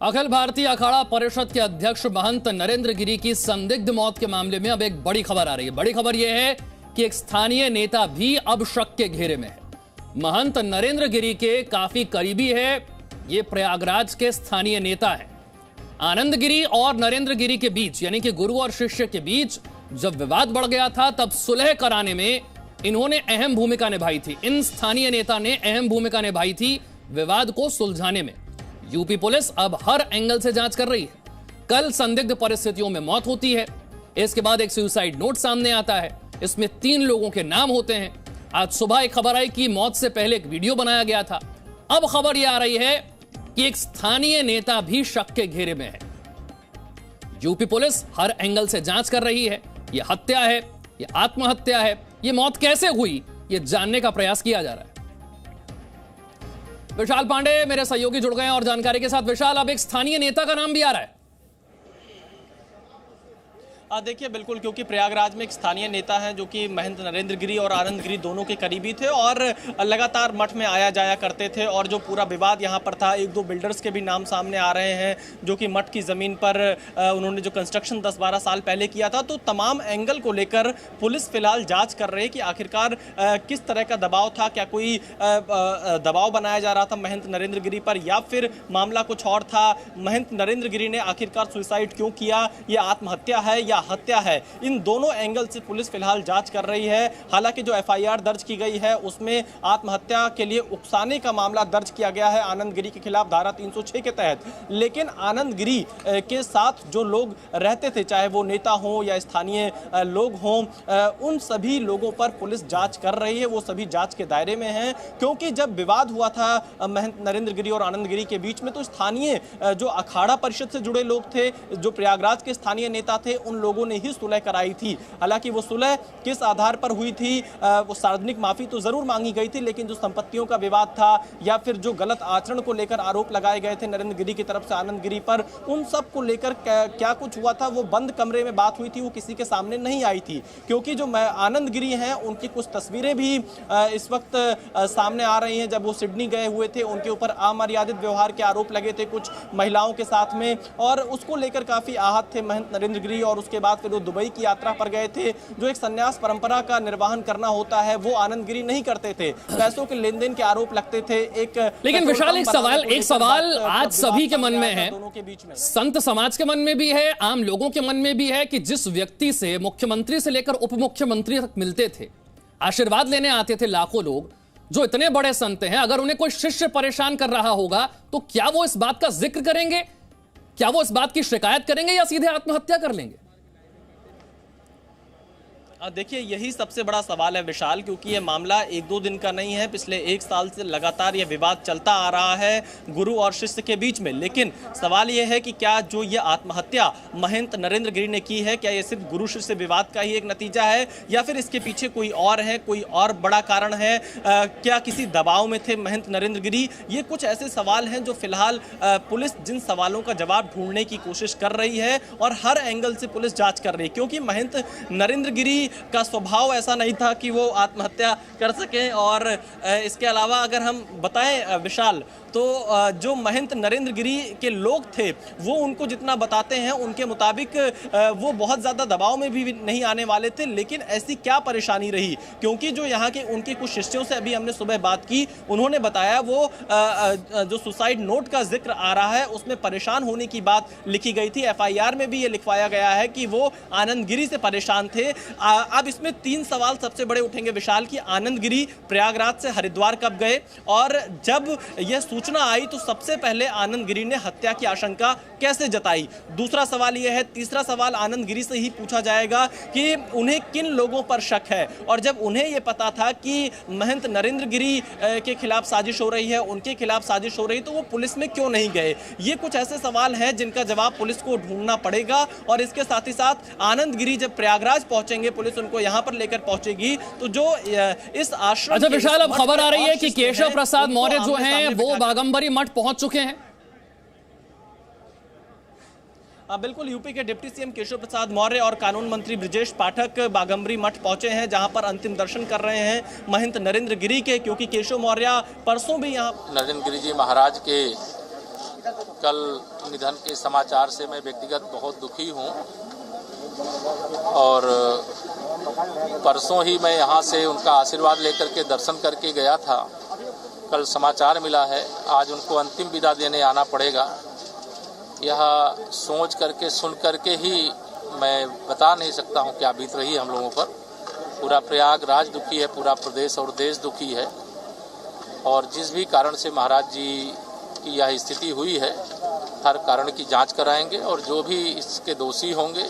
अखिल भारतीय अखाड़ा परिषद के अध्यक्ष महंत नरेंद्र गिरी की संदिग्ध मौत के मामले में अब एक बड़ी खबर आ रही है। बड़ी खबर यह है कि एक स्थानीय नेता भी अब शक के घेरे में है। महंत नरेंद्र गिरी के काफी करीबी है, ये प्रयागराज के स्थानीय नेता है। आनंद गिरी और नरेंद्र गिरी के बीच यानी कि गुरु और शिष्य के बीच जब विवाद बढ़ गया था तब सुलह कराने में इन्होंने अहम भूमिका निभाई थी। इन स्थानीय नेता ने अहम भूमिका निभाई थी विवाद को सुलझाने में। यूपी पुलिस अब हर एंगल से जांच कर रही है। कल संदिग्ध परिस्थितियों में मौत होती है, इसके बाद एक सुसाइड नोट सामने आता है, इसमें 3 लोगों के नाम होते हैं। आज सुबह एक खबर आई कि मौत से पहले एक वीडियो बनाया गया था। अब खबर यह आ रही है कि एक स्थानीय नेता भी शक के घेरे में है। यूपी पुलिस हर एंगल से जांच कर रही है। यह हत्या है, यह आत्महत्या है, यह मौत कैसे हुई, यह जानने का प्रयास किया जा रहा है। विशाल पांडे मेरे सहयोगी जुड़ गए हैं और जानकारी के साथ। विशाल, अब एक स्थानीय नेता का नाम भी आ रहा है। देखिए बिल्कुल, क्योंकि प्रयागराज में एक स्थानीय नेता हैं जो कि महंत नरेंद्र गिरी और आनंद गिरी दोनों के करीबी थे और लगातार मठ में आया जाया करते थे। और जो पूरा विवाद यहाँ पर था, 1-2 बिल्डर्स के भी नाम सामने आ रहे हैं जो कि मठ की ज़मीन पर उन्होंने जो कंस्ट्रक्शन 10-12 साल पहले किया था। तो तमाम एंगल को लेकर पुलिस फिलहाल जाँच कर रही है कि आखिरकार किस तरह का दबाव था, क्या कोई दबाव बनाया जा रहा था महंत नरेंद्र गिरी पर, या फिर मामला कुछ और था। महंत नरेंद्र गिरी ने आखिरकार सुसाइड क्यों किया, ये आत्महत्या है या हत्या है, इन दोनों एंगल से पुलिस फिलहाल जांच कर रही है। हालांकि जो एफआईआर दर्ज की गई है उसमें आत्महत्या के लिए उकसाने का मामला दर्ज किया गया है आनंद गिरी के खिलाफ धारा 306 के तहत। लेकिन आनंद गिरी के साथ जो लोग रहते थे, चाहे वो नेता हो या स्थानीय लोग हों, उन सभी लोगों पर पुलिस जांच कर रही है। वो सभी जांच के दायरे में हैं, क्योंकि जब विवाद हुआ था महंत नरेंद्र गिरी और आनंद गिरी के बीच में, तो स्थानीय जो अखाड़ा परिषद से जुड़े लोग थे, जो प्रयागराज के स्थानीय नेता थे, उन लोगों ने ही सुलह कराई थी। हालांकि वो सुलह किस आधार पर हुई थी, वो सार्वजनिक माफी तो जरूर मांगी गई थी, लेकिन जो संपत्तियों का विवाद था या फिर जो गलत आचरण को लेकर आरोप लगाए गए थे नरेंद्र गिरी की तरफ से आनंद गिरी पर, उन सब को लेकर क्या कुछ हुआ था, वो बंद कमरे में बात हुई थी, वो किसी के सामने नहीं आई थी। क्योंकि जो आनंद गिरी हैं उनकी कुछ तस्वीरें भी इस वक्त सामने आ रही हैं। जब वो सिडनी गए हुए थे, उनके ऊपर अमर्यादित व्यवहार के आरोप लगे थे कुछ महिलाओं के साथ में, और उसको लेकर काफी आहत थे महंत नरेंद्र गिरी। और उसके बाद फिर वो दुबई की यात्रा पर गए थे। जो एक संन्यास परंपरा का निर्वहन करना होता है वो आनंद गिरी नहीं करते थे। पैसों के लेन देन के आरोप लगते थे। लेकिन विशाल, एक सवाल आज सभी के मन में है, संत समाज के मन में भी है, आम लोगों के मन में भी है कि जिस व्यक्ति से मुख्यमंत्री से लेकर उप मुख्यमंत्री तक मिलते थे, आशीर्वाद लेने आते थे लाखों लोग, जो इतने बड़े संत हैं, अगर उन्हें कोई शिष्य परेशान कर रहा होगा तो क्या वो इस बात का जिक्र करेंगे, क्या वो इस बात की शिकायत करेंगे या सीधे आत्महत्या कर लेंगे? देखिए, यही सबसे बड़ा सवाल है विशाल, क्योंकि ये मामला 1-2 दिन का नहीं है। पिछले 1 साल से लगातार ये विवाद चलता आ रहा है गुरु और शिष्य के बीच में। लेकिन सवाल ये है कि क्या जो ये आत्महत्या महंत नरेंद्र गिरी ने की है, क्या ये सिर्फ गुरु शिष्य विवाद का ही एक नतीजा है, या फिर इसके पीछे कोई और है, कोई और बड़ा कारण है? क्या किसी दबाव में थे महंत नरेंद्र गिरी? ये कुछ ऐसे सवाल हैं जो फिलहाल पुलिस जिन सवालों का जवाब ढूंढने की कोशिश कर रही है और हर एंगल से पुलिस जाँच कर रही है। क्योंकि महंत नरेंद्र गिरी का स्वभाव ऐसा नहीं था कि वो आत्महत्या कर सकें। और इसके अलावा अगर हम बताएं विशाल, तो जो महंत नरेंद्र गिरी के लोग थे वो उनको जितना बताते हैं उनके मुताबिक वो बहुत ज़्यादा दबाव में भी नहीं आने वाले थे। लेकिन ऐसी क्या परेशानी रही, क्योंकि जो यहाँ के उनके कुछ शिष्यों से अभी हमने सुबह बात की, उन्होंने बताया वो जो सुसाइड नोट का जिक्र आ रहा है उसमें परेशान होने की बात लिखी गई थी। एफआईआर में भी ये लिखवाया गया है कि वो आनंद गिरी से परेशान थे। अब इसमें 3 सवाल सबसे बड़े उठेंगे विशाल कि आनंद गिरी प्रयागराज से हरिद्वार कब गए, और जब यह सूचना आई तो सबसे पहले आनंद गिरी ने हत्या की आशंका कैसे जताई। दूसरा सवाल यह है, तीसरा सवाल आनंद गिरी से ही पूछा जाएगा कि उन्हें किन लोगों पर शक है, और जब उन्हें यह पता था कि महंत नरेंद्र गिरी के खिलाफ साजिश हो रही है, उनके खिलाफ साजिश हो रही, तो वो पुलिस में क्यों नहीं गए? ये कुछ ऐसे सवाल हैं जिनका जवाब पुलिस को ढूंढना पड़ेगा। और इसके साथ ही साथ आनंद गिरी जब प्रयागराज पहुंचेंगे, पुलिस उनको यहां पर लेकर पहुंचेगी, तो जो इस आश्रम। अच्छा विशाल, अब खबर आ रही है कि केशव प्रसाद मौर्य जो हैं वो बागंबरी मठ पहुंच चुके हैं। बिल्कुल, यूपी के डिप्टी सीएम केशव प्रसाद मौर्य और कानून मंत्री ब्रजेश पाठक बागंबरी मठ पहुंचे हैं, जहां पर अंतिम दर्शन कर रहे हैं महंत नरेंद्र गिरी के, क्योंकि केशव मौर्य परसों भी यहां नरेंद्र गिरी जी महाराज के कल निधन के समाचार से मैं व्यक्तिगत बहुत दुखी हूं और परसों ही मैं यहां से उनका आशीर्वाद लेकर के दर्शन करके गया था। कल समाचार मिला है, आज उनको अंतिम विदा देने आना पड़ेगा। यह सोच करके सुन करके ही मैं बता नहीं सकता हूं क्या बीत रही है हम लोगों पर। पूरा प्रयागराज दुखी है, पूरा प्रदेश और देश दुखी है और जिस भी कारण से महाराज जी की यह स्थिति हुई है, हर कारण की जांच कराएंगे और जो भी इसके दोषी होंगे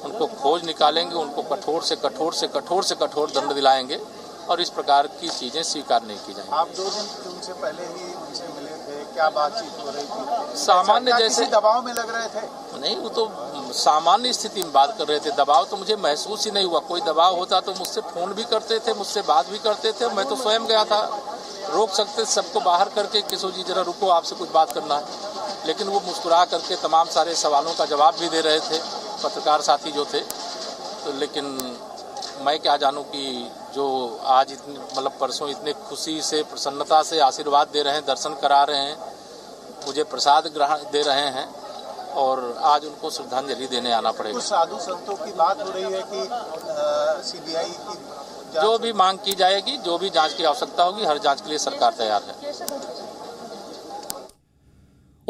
उनको खोज निकालेंगे, उनको कठोर से कठोर से कठोर से कठोर दंड दिलाएंगे और इस प्रकार की चीज़ें स्वीकार नहीं की जाएंगी। आप 2 दिन उनसे पहले ही उनसे मिले थे, क्या बातचीत हो रही थी? सामान्य जैसे दबाव में लग रहे थे? नहीं, वो तो सामान्य स्थिति में बात कर रहे थे। दबाव तो मुझे महसूस ही नहीं हुआ। कोई दबाव होता तो मुझसे फोन भी करते थे, मुझसे बात भी करते थे। मैं तो स्वयं गया था, रोक सकते सबको बाहर करके, किशोर जी जरा रुको, आपसे कुछ बात करना है। लेकिन वो मुस्कुरा करके तमाम सारे सवालों का जवाब भी दे रहे थे, पत्रकार साथी जो थे। तो लेकिन मैं क्या जानूं कि जो आज इतनी मतलब परसों इतने खुशी से प्रसन्नता से आशीर्वाद दे रहे हैं, दर्शन करा रहे हैं, मुझे प्रसाद ग्रहण दे रहे हैं और आज उनको श्रद्धांजलि देने आना पड़ेगा। कुछ साधु संतों की बात हो रही है कि सीबीआई की जो भी मांग की जाएगी, जो भी जांच की आवश्यकता होगी, हर जांच के लिए सरकार तैयार है।